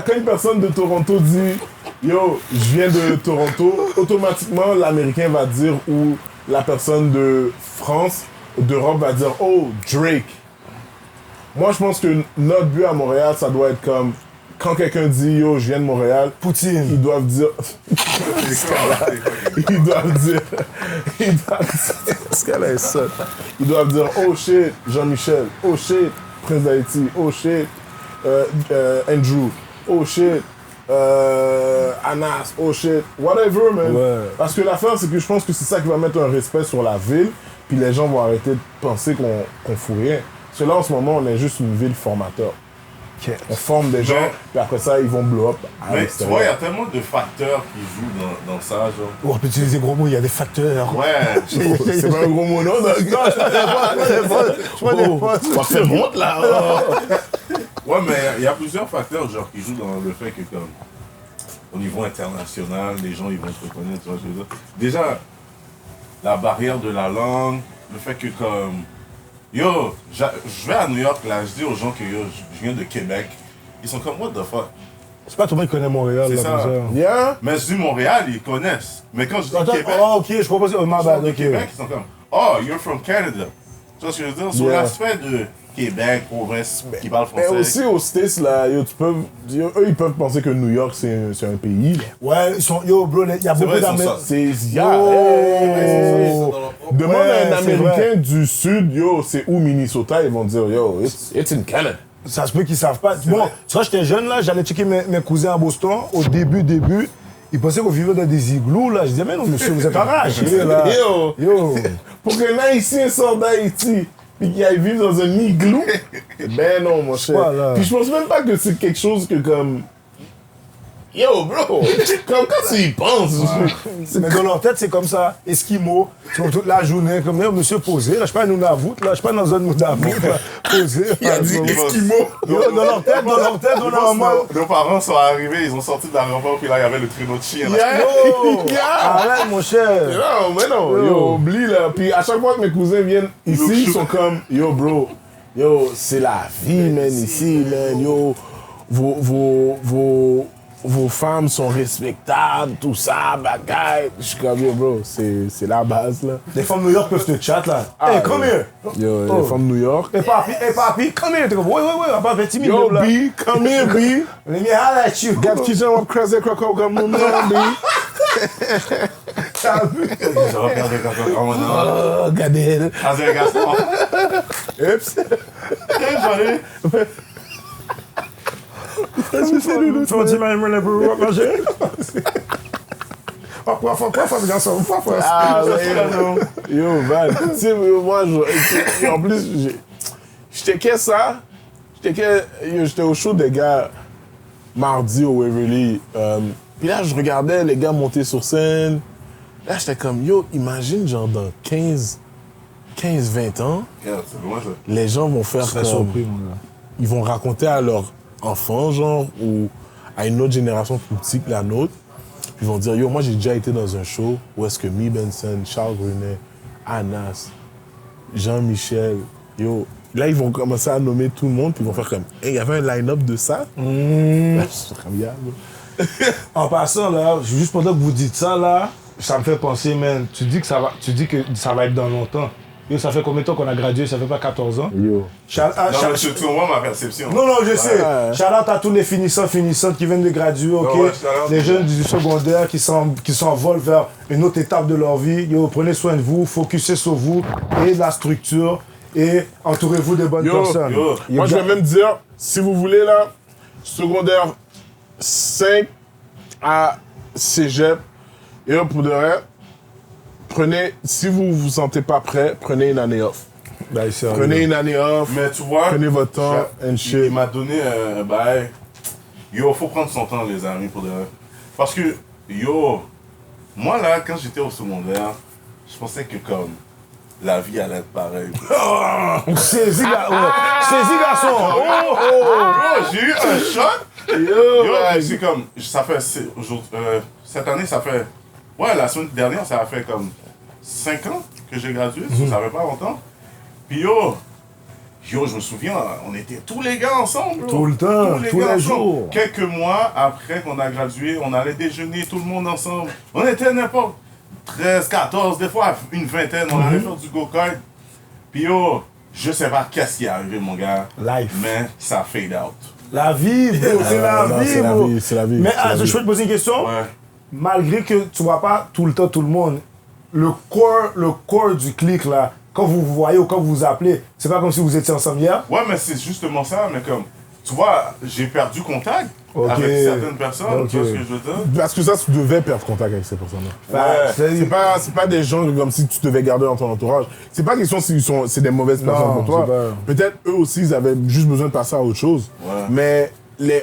quand une personne de Toronto dit, yo, je viens de Toronto, automatiquement, l'Américain va dire, ou la personne de France, d'Europe va dire, oh, Drake. Moi, je pense que notre but à Montréal, ça doit être comme, quand quelqu'un dit, yo, je viens de Montréal, Poutine. ils doivent dire, ils doivent dire, ce gars-là est sot. Ils doivent dire, oh shit, Jean-Michel, oh shit, Prince d'Haïti, oh shit, Andrew, oh shit, Anas, oh shit, whatever, man. Ouais. Parce que l'affaire, c'est que je pense que c'est ça qui va mettre un respect sur la ville, puis les gens vont arrêter de penser qu'on fout rien. Parce que là, en ce moment, on est juste une ville formateur. On forme des gens, puis après ça, ils vont blow up à Mais tu l'extérieur. vois, il y a tellement de facteurs qui jouent dans ça, genre. Oh, on peut utiliser gros mots, il y a des facteurs. Ouais. C'est pas un gros mot, non? Non, je connais pas. On va faire honte, là. Ouais, mais il y a plusieurs facteurs, genre, qui jouent dans le fait que, comme, au niveau international, les gens, ils vont te reconnaître, tu vois, je veux dire. Déjà, la barrière de la langue, le fait que, comme, yo, je vais à New York, là, je dis aux gens que, yo, je viens de Québec. Ils sont comme, what the fuck? C'est pas tout le monde qui connaît Montréal, C'est là, ça. comme ça. Yeah? Mais je dis Montréal, ils connaissent. Mais quand je dis Attends, Québec, oh, ok, je propose. Oh, my ils sont bad, de ok. Québec, ils sont comme, oh, you're from Canada. Tu vois ce que je veux dire? Sur Yeah. l'aspect de Québec, province, qui parle Mais français. aussi aux States, là, yo, eux, ils peuvent penser que New York, c'est un pays. Là. Ouais, ils sont. Yo, bro, il y a beaucoup vrai, ils sont d'Américains. ça. C'est... Yo! Demande Ouais, à un c'est Américain du Sud, yo, c'est où Minnesota? Ils vont dire, yo, it's in Canada. Ça se peut qu'ils savent pas. Bon, vrai. tu vois, j'étais jeune, là, j'allais checker mes cousins à Boston. Au début, ils pensaient qu'on vivait dans des igloos, là. Je disais, mais non, monsieur, vous êtes enragé, là. Yo! Yo! Pour qu'un Haïtien sorte d'Haïti puis qu'il aille vivre dans un igloo, ben non, mon cher. pas, là. Puis je pense même pas que c'est quelque chose que comme... Yo, bro! Comme quand tu y penses, Mais dans leur tête, c'est comme ça. Esquimaux, tu vois, toute la journée, comme, yo, monsieur, posé, là, je suis pas à Nunavut, là, je suis pas dans un Nunavut, là, posé. il a dit Esquimau. Yo, dans leur tête, on est en mode. Nos parents sont arrivés, ils ont sorti de l'aéroport, puis là, il y avait le traîneau de chien. Là. Yeah! Yo! Yeah! Arrête, mon cher! Non, mais non, yo, oublie là. Puis à chaque fois que mes cousins viennent ici, ils sont comme, yo, bro, yo, c'est la vie, man, ici, man, yo, vos femmes sont respectables, tout ça, bagaille. Je suis comme, yo, bro, c'est la base, là. Les femmes de New York peuvent te chat, là. Hey, come here! Yo, Oh. les femmes de New York. Hey, papi, come here! T'es comme, ouais, on va faire 10 minutes, Yo, là. B, come here, B. Let me holler at you. Got kitchen up, crazy croco, comme nous, B. T'as vu? Je regarde les gars comme on a. Oh, regardez. Ah, c'est un garçon. Ups. J'allais. Tu vas dire, mais le bureau, manger? Pourquoi, garçon? Pourquoi? Ah, ouais, yo, man. Tu sais, moi, en plus, j'étais ça. J'étais au show des gars mardi au Waverly. Puis là, je regardais les gars monter sur scène. Là, j'étais comme, yo, imagine, genre, dans 15-20 ans, Regarde, c'est loin ça. les gens vont faire comme... surpris, mon gars. Ils vont raconter à leurs enfants, genre, ou à une autre génération plus petite que la nôtre. Puis ils vont dire, yo, moi, j'ai déjà été dans un show où est-ce que Mi Benson, Charles Brunet, Anas, Jean-Michel, yo... Là, ils vont commencer à nommer tout le monde, puis ils vont faire comme, hey, il y avait un line-up de ça. Là, je suis comme, yeah, bro. En passant, là, juste pendant que vous dites ça, là, ça me fait penser, man. Tu dis que ça va être dans longtemps. Yo, ça fait combien de temps qu'on a gradué? Ça fait pas 14 ans? Yo. Non, mais tu vois ma perception. Non, je sais. Ouais. Shout-out à tous les finissants qui viennent de graduer, ok? Ouais, shout-out. Les jeunes du secondaire qui s'envolent vers une autre étape de leur vie. Yo, prenez soin de vous, focussez sur vous et la structure et entourez-vous de bonnes personnes. yo. Moi, je vais même dire, si vous voulez, là, secondaire 5 à cégep, et là, pour de vrai, prenez, si vous vous sentez pas prêt, prenez une année off. Ben, sérieux. Prenez une année off, Mais tu vois, prenez votre temps, and il shit. m'a donné un bail. Yo, faut prendre son temps, les amis, pour de vrai. Parce que, yo, moi là, quand j'étais au secondaire, je pensais que comme la vie allait être pareille. Saisis, garçon! Bro, j'ai eu un choc. Yo, c'est comme, ça fait, cette année, ça fait, ouais, la semaine dernière, ça a fait comme 5 ans que j'ai gradué, ça fait pas longtemps. Puis yo, je me souviens, on était tous les gars ensemble. Bro. Tout le temps, tous gars les ensemble. jours. Quelques mois après qu'on a gradué, on allait déjeuner tout le monde ensemble. On était n'importe 13, 14, des fois une vingtaine, on allait faire du go-kart. Puis yo, je sais pas qu'est-ce qui est arrivé, mon gars. Life. Mais ça fade out. La vie, bro, c'est la non, vie, c'est la bro. vie, c'est la vie, Mais c'est la vie. je peux te poser une question? Ouais. Malgré que tu vois pas tout le temps tout le monde, le corps du clic, là, quand vous vous voyez ou quand vous vous appelez, c'est pas comme si vous étiez ensemble hier? Ouais, mais c'est justement ça, mais comme, tu vois, j'ai perdu contact Ok. avec certaines personnes, Ok. tu vois ce que je veux dire? Parce que ça, tu devais perdre contact avec ces personnes-là. Ouais. C'est pas des gens comme si tu devais garder dans ton entourage. C'est pas question si c'est des mauvaises personnes Non, pour toi. c'est pas- Peut-être eux aussi, ils avaient juste besoin de passer à autre chose. Ouais. Mais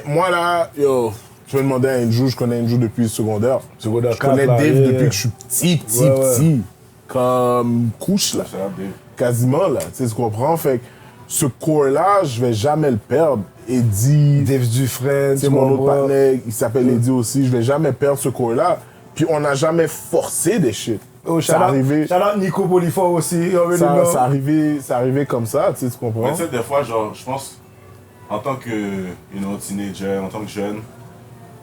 moi là, yo, je me demandais à Andrew, je connais Andrew depuis le secondaire. Secondaire Je connais 4, là, Dave yeah. depuis que je suis petit. Ouais, ouais. Petit. Comme couche là. Ça, Dave. Quasiment là, tu sais, tu comprends? Fait que ce core-là, je vais jamais le perdre. Eddie, Dave Dufresne, c'est mon autre partenaire, il s'appelle Eddie aussi, je vais jamais perdre ce core-là. Puis on n'a jamais forcé des shit. Oh, c'est arrivé, shout-out Nico Polifor aussi. ça arrivé comme ça, tu sais, tu comprends? Mais tu sais, des fois, genre, je pense, en tant que, teenager, en tant que jeune,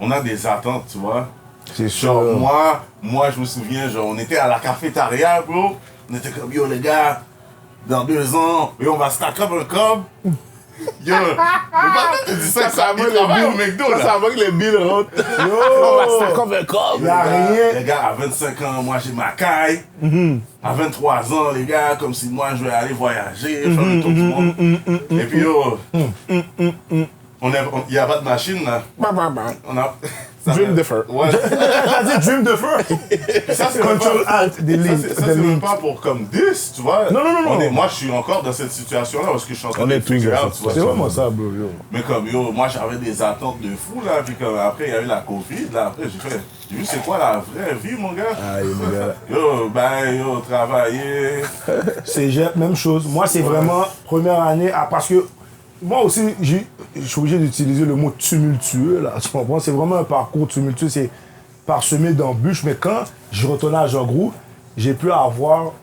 on a des attentes, tu vois. C'est Genre, sûr. moi, je me souviens, genre, on était à la cafétéria, bro. On était comme, yo, les gars, dans 2 ans, yo, on va stack up un cob. Yo, le patron te dit ça, il travaille au McDo, là. Ça avant que les billes rentrent. Yo! C'est comme un corps. Y'a rien. Les gars, à 25 ans, moi, j'ai ma caille. À 23 ans, les gars, comme si moi, je vais aller voyager, faire le tour du monde. Et puis, yo, il n'y a pas de machine, là. On a... Dream differ. Ouais. T'as dit Dream the First. Ça, c'est Control Alt, Delete. c'est même pas pour comme 10, tu vois. Non. Moi, je suis encore dans cette situation-là parce que je suis en train On de est tous figure dans out, cette tu vois. C'est vraiment ça, bro. Yo. Mais comme, yo, moi, j'avais des attentes de fou, là. Puis comme, après, il y a eu la Covid, là. Après, j'ai vu c'est quoi la vraie vie, mon gars. Aïe, mon gars. Yo, travailler. Cégep, même chose. Moi, c'est vraiment première année, parce que moi aussi, je suis obligé d'utiliser le mot tumultueux, là. Tu comprends? C'est vraiment un parcours tumultueux, c'est parsemé d'embûches. Mais quand je retournais à Jean Groux, j'ai pu avoir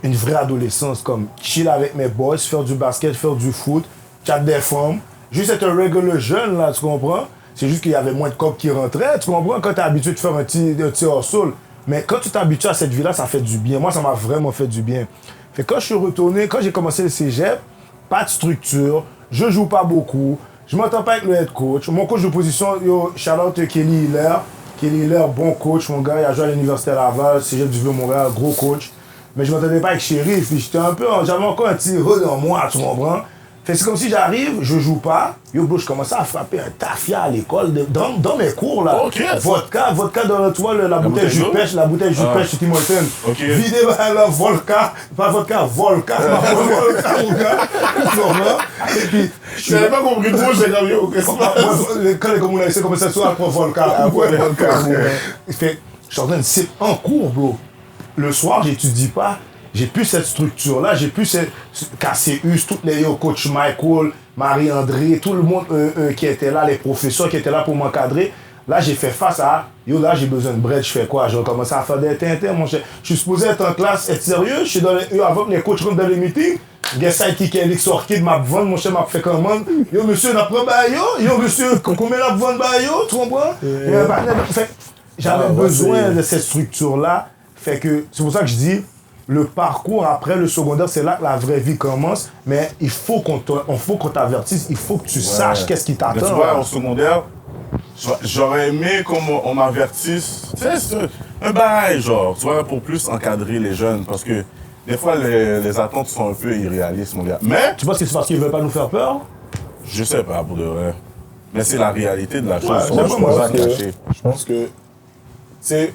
une vraie adolescence, comme chill avec mes boys, faire du basket, faire du foot, chat des femmes. Juste être un regular jeune, là, tu comprends? C'est juste qu'il y avait moins de cops qui rentraient, tu comprends? Quand t'es habitué de faire un petit hors-sol. Mais quand tu t'habitues à cette vie-là, ça fait du bien. Moi, ça m'a vraiment fait du bien. Fait que quand je suis retourné, quand j'ai commencé le cégep, pas de structure, je joue pas beaucoup, je m'entends pas avec le head coach. Mon coach de position, yo, shout-out Kelly Hiller. Kelly Hiller, bon coach, mon gars, il a joué à l'Université Laval, Cégep du Vieux-Montréal, gros coach. Mais je m'entendais pas avec Shérif, puis j'avais encore un petit rôle en moi, tu comprends? Fait que c'est comme si j'arrive, je joue pas, yo bro, je commençais à frapper un tafia à l'école, dans mes cours là. Ok. Vodka dans tu vois, la bouteille jus de pêche, chez Tim Hortons. Ok. Vidé là, vodka, pas vodka, volca, c'est pas vodka, mon gars. Tu comprends? Et puis, Je n'avais pas compris le mot, j'étais comme yo, qu'est-ce qui se passe? quand les communistes commencé à se faire pour volca. Fait, je suis en train de sip en cours, bro. Le soir, j'étudie pas. J'ai plus cette structure-là, j'ai plus cette KCU, toutes les coach Michael, Marie-André, tout le monde qui était là, les professeurs qui étaient là pour m'encadrer. Là, j'ai fait face à, yo, là, j'ai besoin de bread, je fais quoi? J'ai commencé à faire des tintins, mon cher. Je suis supposé être en classe, être sérieux, je suis dans les, yo, avant que les coachs rentrent dans les meetings, Guess qui est l'exorquide m'a vendre, mon cher m'a fait commande. Yo, monsieur, n'a pas yo, monsieur, combien n'a vendre yo, tu comprends? Fait, j'avais besoin de cette structure-là. Fait que, c'est pour ça que je dis, le parcours après le secondaire, c'est là que la vraie vie commence, mais il faut qu'on t'avertisse, il faut que tu saches qu'est-ce qui Mais t'attend. tu vois, au secondaire, j'aurais aimé qu'on m'avertisse. Tu sais, c'est un bail, genre, tu vois, pour plus encadrer les jeunes, parce que des fois, les attentes sont un peu irréalistes, mon gars. Mais, Tu penses que c'est parce qu'ils veulent pas nous faire peur? je sais pas, pour de vrai. Mais c'est la réalité de la chose. c'est Moi, pas je moi, pense pas que- cacher. Je pense que, tu sais,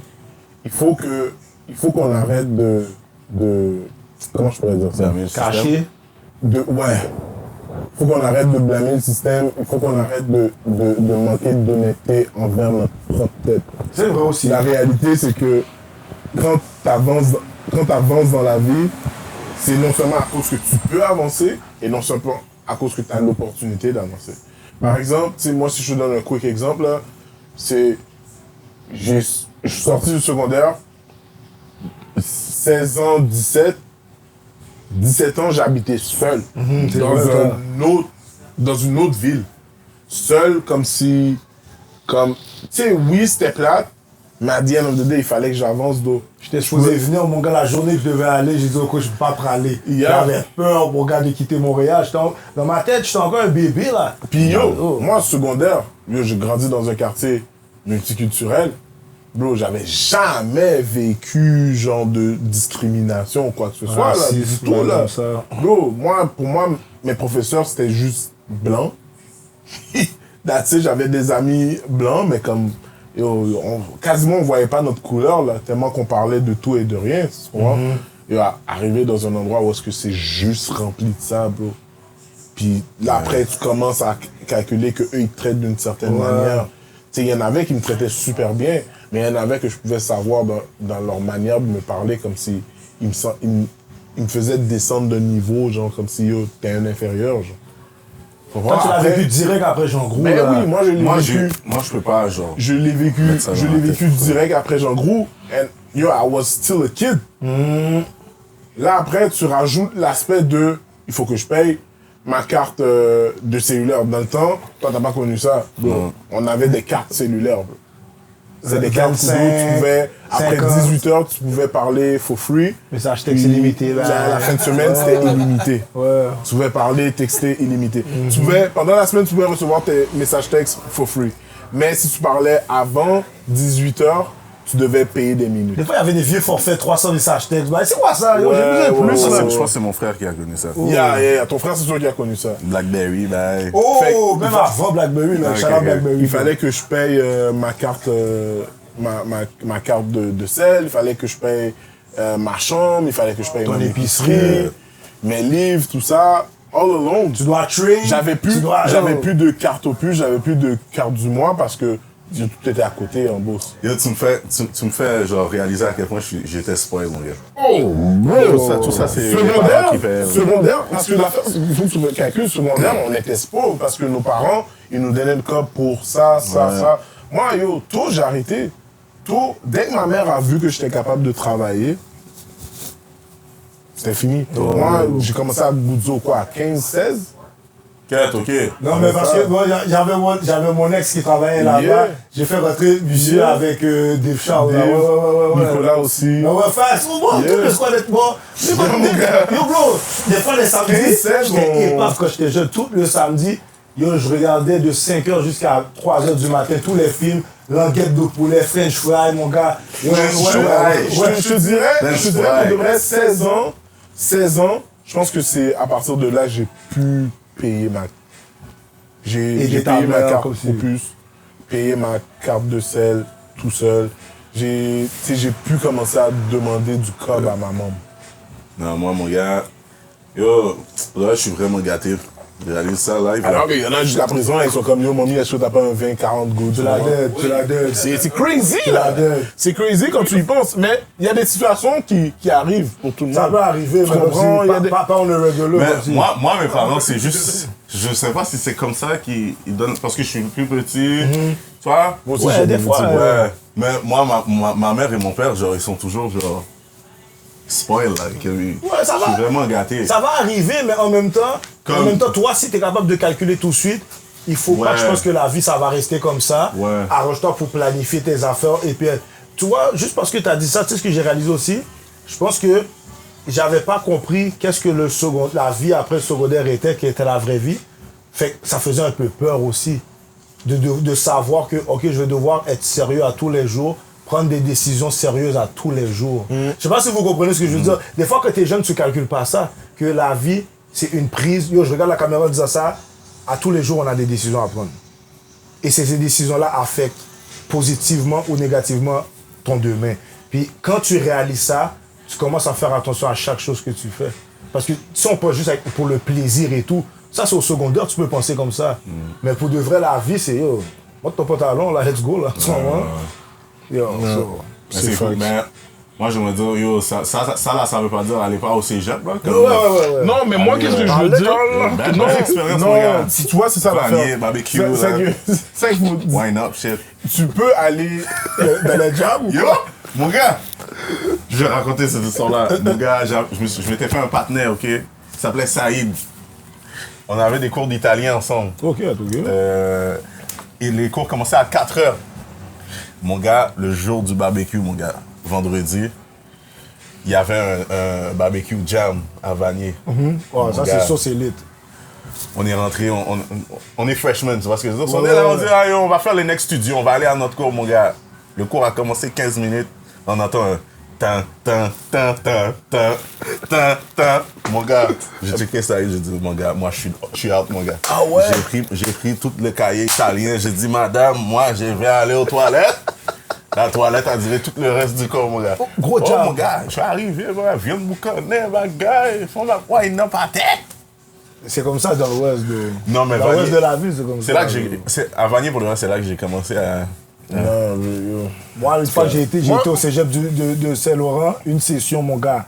il faut qu'on arrête comment je pourrais dire ça? Blâmer le système. Caché. Faut qu'on arrête de blâmer le système, il faut qu'on arrête de manquer d'honnêteté envers notre propre tête. C'est vrai aussi. La réalité, c'est que quand tu avances dans la vie, c'est non seulement à cause que tu peux avancer, et non seulement à cause que tu as l'opportunité d'avancer. Par exemple, tu sais, moi, si je te donne un quick exemple, là, je suis sorti du secondaire, 16 ans, 17 ans, j'habitais seul, c'est vrai, ça. dans une autre ville. Seul, comme si, tu sais, oui, c'était plate, mais à the end of the day, il fallait que j'avance d'eau. J'étais supposé venir, mon gars, la journée que je devais aller, j'ai dit au coach, je peux pas aller. Yeah. J'avais peur, mon gars, de quitter Montréal. Dans ma tête, j'étais encore un bébé, là. Puis moi, secondaire, j'ai grandi dans un quartier multiculturel. Bro, j'avais jamais vécu genre de discrimination ou quoi que ce soit. Là, du tout, là. Comme ça. Bro, pour moi, mes professeurs, c'était juste blanc. That's it, j'avais des amis blancs, mais comme, quasiment on voyait pas notre couleur, là, tellement qu'on parlait de tout et de rien, tu comprends? Et arriver dans un endroit où est-ce que c'est juste rempli de ça, bro. Puis là, après, tu commences à calculer qu'eux, ils te traitent d'une certaine manière. Tu sais, il y en avait qui me traitaient super bien, mais il y en avait que je pouvais savoir dans leur manière de me parler, comme si ils me faisaient descendre de niveau, genre, comme si t'es un inférieur, genre. Toi, tu l'as vécu direct après Jean Grou. Mais là. oui, moi je l'ai vécu. Moi, je peux pas, genre. Je l'ai vécu direct après Jean Grou. And yo, I was still a kid. Là, après, tu rajoutes l'aspect de il faut que je paye ma carte de cellulaire. Dans le temps, toi, t'as pas connu ça. Bro. On avait des cartes cellulaires. Bro. C'est des cartes où tu pouvais, après 18h, tu pouvais parler for free. Message texte illimité. La fin de semaine, c'était illimité. Ouais. Tu pouvais parler, texter illimité. Tu pouvais, pendant la semaine, tu pouvais recevoir tes messages textes for free. Mais si tu parlais avant 18h, tu devais payer des minutes. Des fois, il y avait des vieux forfaits 300 messages textes. Bah, c'est quoi ça? Yo, j'ai besoin de plus. Je crois que c'est mon frère qui a connu ça. Yeah, ton frère, c'est sûr qui a connu ça. Blackberry, ben. Oh, même avant Blackberry, là. Shout-out Blackberry. Il fallait que je paye ma carte, ma carte de sel, il fallait que je paye ma chambre, il fallait que je paye ton mon épicerie, mes livres, tout ça. All alone. Tu dois trade. J'avais plus de carte au plus, j'avais plus de carte du mois parce que tout était à côté en bourse. Yo, tu me fais genre réaliser à quel point j'étais spoil, mon gars. Oh! Tout ça, c'est secondaire, parce que l'affaire, il faut que tu calcules, secondaire, on était pauvres parce que nos parents, ils nous donnaient le cop pour ça. Moi, yo, tôt, j'ai arrêté. Tôt, dès que ma mère a vu que j'étais capable de travailler, c'était fini. Moi, j'ai commencé à Goudzo, quoi, à 15, 16? Ok. Non, mais parce que moi, j'avais mon ex qui travaillait là-bas. Yeah. J'ai fait rentrer monsieur avec Dave Charles. Nicolas aussi. On va faire ça. Bon, tout le squad est mort. Yo, bro, des fois, les samedis, j'étais épave quand j'étais jeune. Tout le samedi, yo, je regardais de 5h jusqu'à 3h du matin tous les films. Languette de poulet, French fry, mon gars. Je te dirais, pour de vrai, 16 ans, je pense que c'est à partir de là, j'ai pu payer j'ai payé ma carte au plus, payer ma carte de sel tout seul. J'ai pu commencer à demander du cob à ma maman. Non, moi, mon gars, yo, là, je suis vraiment gâté. Je réalise ça live. Alors qu'il y en a jusqu'à présent, ils sont comme yo, mamie, est-ce que t'as pas un 20-40 gouttes? Tu la donnes. C'est crazy, là. C'est crazy quand tu y penses. Mais il y a des situations qui arrivent pour tout le monde. Ça peut arriver, mais comprends, pas on le rigolo. Mais moi, mes parents, c'est juste. Je sais pas si c'est comme ça qu'ils donnent. Parce que je suis plus petit. Tu vois? Moi aussi, j'ai des fois. Ouais. Mais moi, ma mère et mon père, genre, ils sont toujours, genre. Spoil, là. Ça va. Je suis vraiment gâté. Ça va arriver, mais en même temps, toi, si tu es capable de calculer tout de suite, il faut pas que je pense que la vie, ça va rester comme ça. Ouais. Arrange-toi pour planifier tes affaires. Et puis, tu vois, juste parce que tu as dit ça, tu sais ce que j'ai réalisé aussi? Je pense que j'avais pas compris qu'est-ce que la vie après le secondaire était, qui était la vraie vie. Fait que ça faisait un peu peur aussi de savoir que, ok, je vais devoir être sérieux à tous les jours, prendre des décisions sérieuses à tous les jours. Je sais pas si vous comprenez ce que je veux dire. Des fois, quand tu es jeune, tu calcules pas ça, que la vie, c'est une prise. Yo, je regarde la caméra en disant ça, à tous les jours, on a des décisions à prendre. Et ces décisions-là affectent positivement ou négativement ton demain. Puis quand tu réalises ça, tu commences à faire attention à chaque chose que tu fais. Parce que si on pense juste pour le plaisir et tout, ça c'est au secondaire, tu peux penser comme ça. Mais pour de vrai, la vie, c'est yo, monte ton pantalon, là, let's go, là, en ce moment. Yo, c'est cool, mais moi j'aimerais dire, yo, ça là, ça veut pas dire aller pas au cégep, là. Ouais. Non, mais moi, qu'est-ce que je veux dire? Non, expérience, mon gars. Tu vois, c'est ça l'affaire. Barbecue, wine up, shit. Tu peux aller dans la job ou Yo, mon gars, je vais raconter cette histoire-là. Mon gars, je m'étais fait un partenaire, ok? Il s'appelait Saïd. On avait des cours d'italien ensemble. Ok. Et les cours commençaient à 4h. Mon gars, le jour du barbecue, mon gars, vendredi, il y avait un barbecue jam à Vanier. Oh, ça, c'est sûr, c'est lit. On est rentré, on est freshman, tu vois ce que je veux dire? On est là, on dit, ah, yo, on va faire le next studio, on va aller à notre cours, mon gars. Le cours a commencé 15 minutes, on entend un tan, tan, tan, tan, tan, tan, tan. Mon gars, j'ai checké ça et j'ai dit, mon gars, moi je suis out, mon gars. Ah ouais? J'ai pris tout le cahier italien. J'ai dit, madame, moi je vais aller aux toilettes. La toilette a duré tout le reste du corps, mon gars. Gros job. Mon gars, je suis arrivé, mon gars, viens de me connaître, ma gars. Ils font la quoi, ils n'ont pas tête. C'est comme ça dans l'ouest de... Non, mais dans Vanier, l'ouest de la ville, c'est comme ça. c'est là que à Vanier, pour le reste, c'est là que j'ai commencé à... Moi, une fois que j'ai été au cégep de Saint-Laurent, une session, mon gars.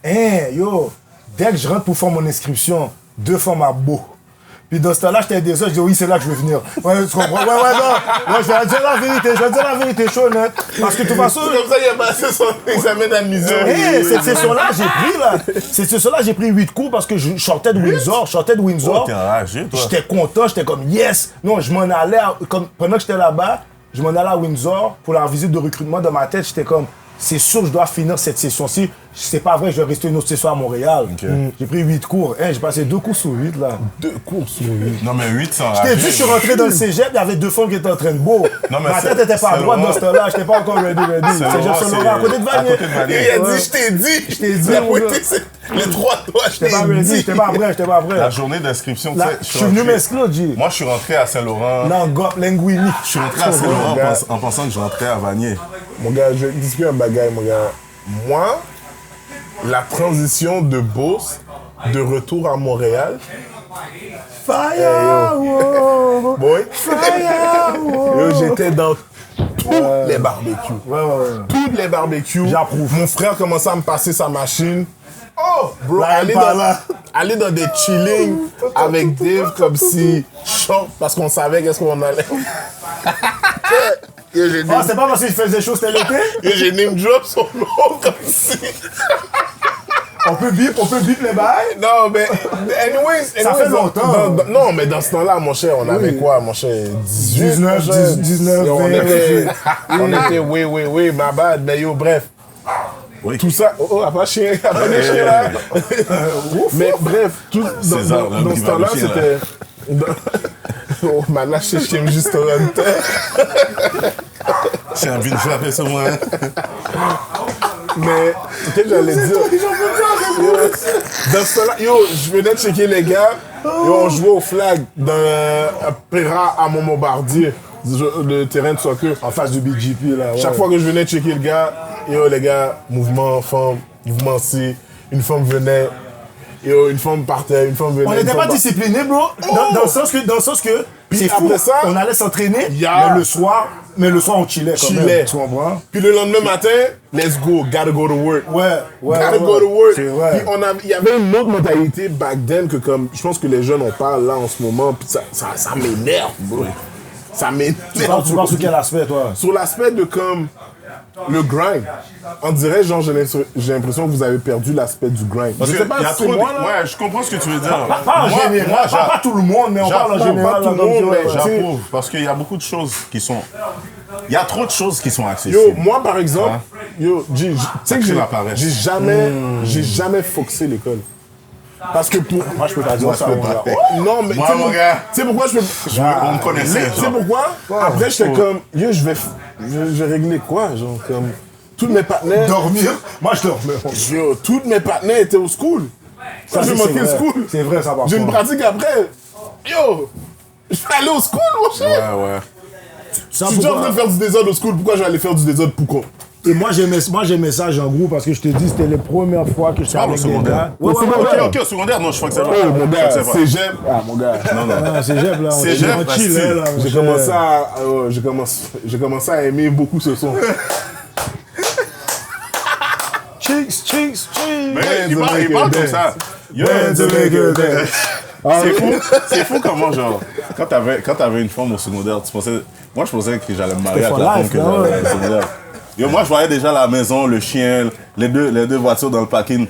Hein, yo, dès que je rentre pour faire mon inscription, 2 fois ma beau. Puis dans ce temps-là, j'étais désolé, je dis oui, c'est là que je veux venir. Ouais, tu comprends? Ouais, non. Je vais dire la vérité, je suis honnête. Parce que de toute façon. C'est comme ça qu'il a passé son examen d'admission. Cette session-là, j'ai pris 8 cours parce que je sortais de Windsor. Oh, t'es enragé, toi. J'étais content, j'étais comme yes. Non, je m'en allais, pendant que j'étais là-bas, je m'en allais à Windsor pour la visite de recrutement. Dans ma tête, j'étais comme, c'est sûr que je dois finir cette session-ci. C'est pas vrai, je vais rester une autre session à Montréal. J'ai pris 8 cours. J'ai passé 2 cours sur 8 là. 2 cours sur 8. Non, mais 8 sans Je t'ai dit, je suis rentré dans le cégep, il y avait 2 femmes qui étaient en train de beau. Non, mais ma tête était pas à droite dans ce temps-là, j'étais pas encore ready. Cégep Saint-Laurent, à côté de Vanier. Il a dit, je t'ai dit. Je t'ai dit, Il a mon gars. pointé les 3 doigts, je J'étais pas ready, t'ai j'étais dit. pas prêt. La journée d'inscription, tu sais, Je suis venu m'inscrire, G. Moi, je suis rentré à Saint-Laurent. Langop, Linguini. Je suis rentré à Saint-Laurent en pensant que je rentrais à Vanier. Mon gars, je vais discuter un bagage, mon gars. Moi, la transition de Beauce, de retour à Montréal. Fire, wow. Boy. Fire, wow. Yo, j'étais dans tous les barbecues. Ouais. Tous les barbecues. J'approuve. Mon frère commençait à me passer sa machine. Oh, bro, Là, aller dans des chillings avec Dave comme si short parce qu'on savait qu'est-ce qu'on allait. J'ai c'est pas parce qu'il faisait chaud, c'était l'été? j'ai name drop son nom comme si. On peut bip les bails? Non, mais anyways, Ça fait longtemps. Non, mais dans ce temps-là, mon cher, on avait quoi, mon cher? 18, 19, on 20, était oui, ma bad. Mais yo, bref. Oui. Tout ça, après chien, après les chiens là. Mais bref, tout César, là, dans qui ce va temps-là, le chien, c'était. Oh, maintenant, je t'aime juste au hunter. J'ai envie de frapper sur moi. Mais, qu'est-ce que j'allais dire? Dans ce temps-là, yo, je venais checker les gars. Yo, on jouait au flag dans Péra à Montmobardier, le terrain de soccer. En face du BGP, là. Chaque fois que je venais checker le gars, yo, les gars, mouvement femme, mouvement C, une femme venait, yo, une femme partait, une femme venait. On n'était pas disciplinés, bro. Dans le sens que c'est fou. après ça, on allait s'entraîner, Yeah. mais le soir, on chillait quand même. Tu comprends? Puis le lendemain matin, let's go, gotta go to work. Ouais. Gotta go to work. C'est vrai. Puis il y avait une autre mentalité back then que comme, je pense que les jeunes en parlent là en ce moment, puis ça m'énerve, bro. Ça m'énerve. Tu parles sur quel aspect, toi? Sur l'aspect de comme le grind. On dirait, genre, j'ai l'impression que vous avez perdu l'aspect du grind. Parce Je que sais pas y a si c'est trop de... moi, là. Ouais, je comprends ce que tu veux dire. Pas en général, pas tout le monde, mais on parle en général. pas tout le monde, mais J'approuve, parce qu'il y a beaucoup de choses qui sont... Il y a trop de choses qui sont accessibles. Yo, moi, par exemple, yo, tu sais que crée la paresse. j'ai jamais foxé l'école. Parce que pour... Moi, je peux pas dire ça. Non, mais Moi, tu sais mon gars, tu sais pourquoi je peux... on me connaissait. Tu sais pourquoi? Après, j'étais comme, yo, je vais régler quoi? Genre, comme, tous mes partenaires... Dormir? Moi, je dormais. Yo, tous mes partenaires étaient au school. Ça, j'ai manqué le school. C'est vrai, ça par J'ai une contre. pratique après. Yo, je vais aller au school, mon cher. Ouais. Ça, Je suis déjà en train de faire du désordre au school. Pourquoi je vais aller faire du désordre pour quoi? Et moi, j'aimais ça en groupe parce que je te dis, c'était les premières fois que je suis Parle au avec des secondaire. gars. Ok, au secondaire, non, je crois que c'est pas. Oh, mon gars, cégep. Ah, mon gars. Non. Cégep, là. Cégep, on chill, facile. là. J'ai commencé à aimer beaucoup ce son. Cheeks. Mais il parle comme ça. Yo, c'est fou comment, genre, quand t'avais une femme au secondaire, tu pensais... Moi, je pensais que j'allais me marier avec la femme que j'avais au secondaire. Yo, moi, je voyais déjà la maison, le chien, les deux voitures dans le parking.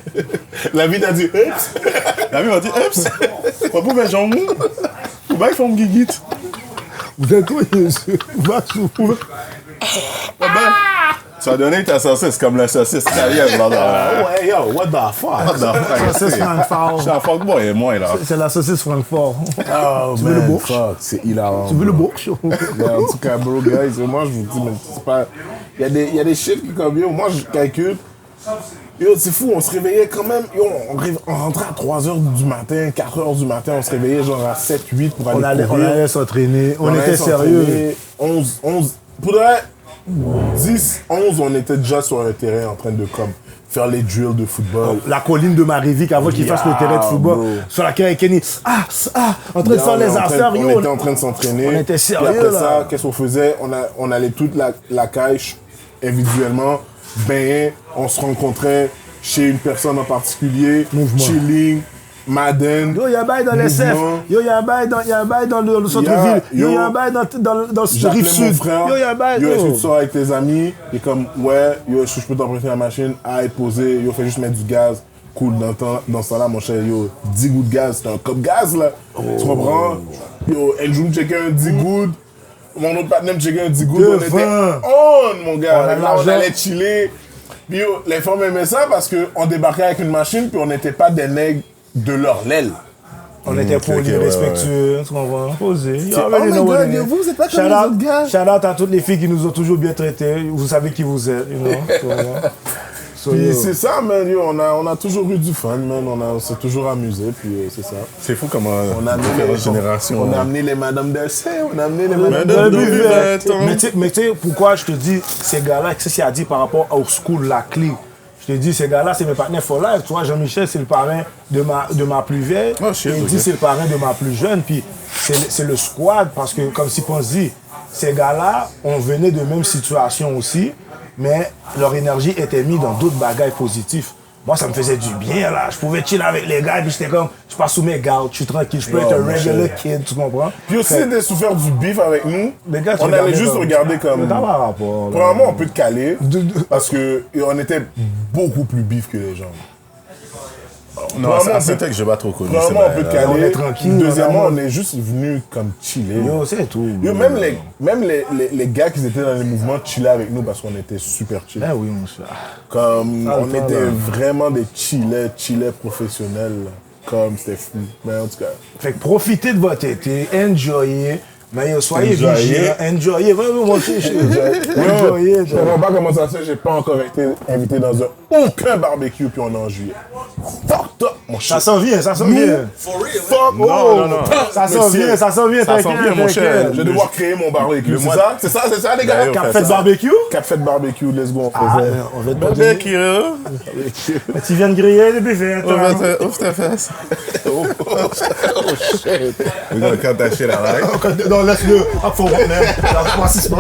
La vie t'a dit, Ups. La vie m'a dit, Ups, on peut mettre Jean Mou. Ou bien ils font guiguite. Vous êtes où, monsieur? Va sous. Tu as donné ta saucisse comme la saucisse italienne, là. Ouais, yo, what the fuck? Saucisse Francfort. Je suis un fuckboy et moi, là. C'est la saucisse Francfort. Oh, Tu veux le bourge? fuck, c'est hilarant. Tu veux le bourge? Mais en tout cas, bro, guys, moi, je vous dis, mais c'est pas... Il y a des chiffres qui, comme yo, moi, je calcule, Yo, c'est fou, on se réveillait quand même. Yo, on rentrait à 3h du matin, 4h du matin, on se réveillait genre à 7, 8 pour aller courir. On allait s'entraîner, on était allait sérieux. s'entraîner. 11, pour de vrai, 10, 11, on était déjà sur un terrain en train de comme faire les drills de football. La colline de Marivic avant qu'il fasse le terrain de football. Bro. Sur laquelle Kenny, en train de faire les affaires, On yo. était en train de s'entraîner. On était sérieux, Puis après là. ça, qu'est-ce qu'on faisait? On allait toute la cache individuellement, on se rencontrait chez une personne en particulier, Mouvement. chilling, Madden. Yo, il y a un bail dans l'SF. mouvement. Yo, il y a un bail dans le centre-ville. Yo, il y a un bail dans le J'appelais rive mon sud. frère. Yo, il y a un bail. Yo, est-ce que tu sors avec tes amis? Et comme, ouais, yo, est-ce que je peux t'emprunter la machine? Ah, être posé. Yo, fais juste mettre du gaz. Cool, dans ce temps-là, mon cher, yo, 10 gouttes de gaz. C'était un cop gaz, là. Tu comprends? Yo, elle joue me checker un 10 gouttes. Mon autre partenaire me checker un 10 gouttes. On était on, mon gars. On a Là, on l'argent. allait chiller. Puis yo, les femmes aimaient ça parce qu'on débarquait avec une machine, puis on n'était pas des nègres de leur l'aile. On était polis, ok, ouais, respectueux, tu comprends? Posés. Oh my God, yo, vous êtes pas comme les autres gars. Shout out à toutes les filles qui nous ont toujours bien traités. Vous savez qui vous êtes, you know? Tu comprends? So, Puis yo. c'est ça, man, yo, on a toujours eu du fun, man, on s'est toujours amusé, puis c'est ça. C'est fou comment On a amené différentes générations. On a amené les Madame d'Essai, on a amené les Madame Madame de de Buvette. Buvette. Mais tu sais, pourquoi je te dis, ces gars-là, qu'est-ce qu'il a dit par rapport au school, la clé? Je te dis, ces gars-là, c'est mes partenaires for life. Tu vois, Jean-Michel, c'est le parrain de ma plus vieille. Oh, shit, et il ok. dit, c'est le parrain de ma plus jeune. Puis c'est le squad, parce que, comme Sipon dit, ces gars-là, on venait de même situation aussi, mais leur énergie était mise dans d'autres bagages positifs. Moi, ça me faisait du bien, là. Je pouvais chiller avec les gars, puis j'étais comme, je passe sous mes gardes, je suis tranquille, je peux être un mon regular cher. kid, tu comprends? Puis aussi, Fait- c'était souffert du bif avec nous, Les gars, tu on allait regardais juste comme- regarder comme... Mais t'as pas rapport, là. Premièrement, on peut te caler, parce que on était beaucoup plus bif que les gens. Non, Premièrement, c'est peut-être que j'ai pas trop connu. Premièrement, on peut te caler. on est tranquille, Deuxièmement, vraiment. on est juste venu comme chiller. Yo, c'est tout. Yo, même les gars qui étaient dans les mouvements chillaient avec nous parce qu'on était super chill. Ben oui, mon cher. Comme Ça, on le temps, était là. vraiment des chillets professionnels. Là. Comme c'était fou. Mais en tout cas. Fait que profitez de votre été, enjoyez. Mais yo, soyez Enjoyez. vigilants, enjoyez. Vraiment, mon cher, enjoyez. Je comprends pas comment ça se fait, j'ai pas encore été invité dans aucun barbecue puis on est en juillet. Fuck up, mon Ça cher. s'en vient, ça s'en vient. For real, Fuck Non, non. Ça s'en Monsieur, vient, ça s'en vient. ça s'en vient, mon cher. Je vais devoir créer mon barbecue. mois- C'est ça, les gars? Ben, Cap fait fait de ça. barbecue? Cap fait de barbecue, let's go, on Ah, faisait. on va te donner. Barbecue. Mais tu viens de griller les buffets. Ouvre ta face. Oh shit. We're gonna cut that shit out, right? Non, laisse-le. Ah, faut man. That's my sister.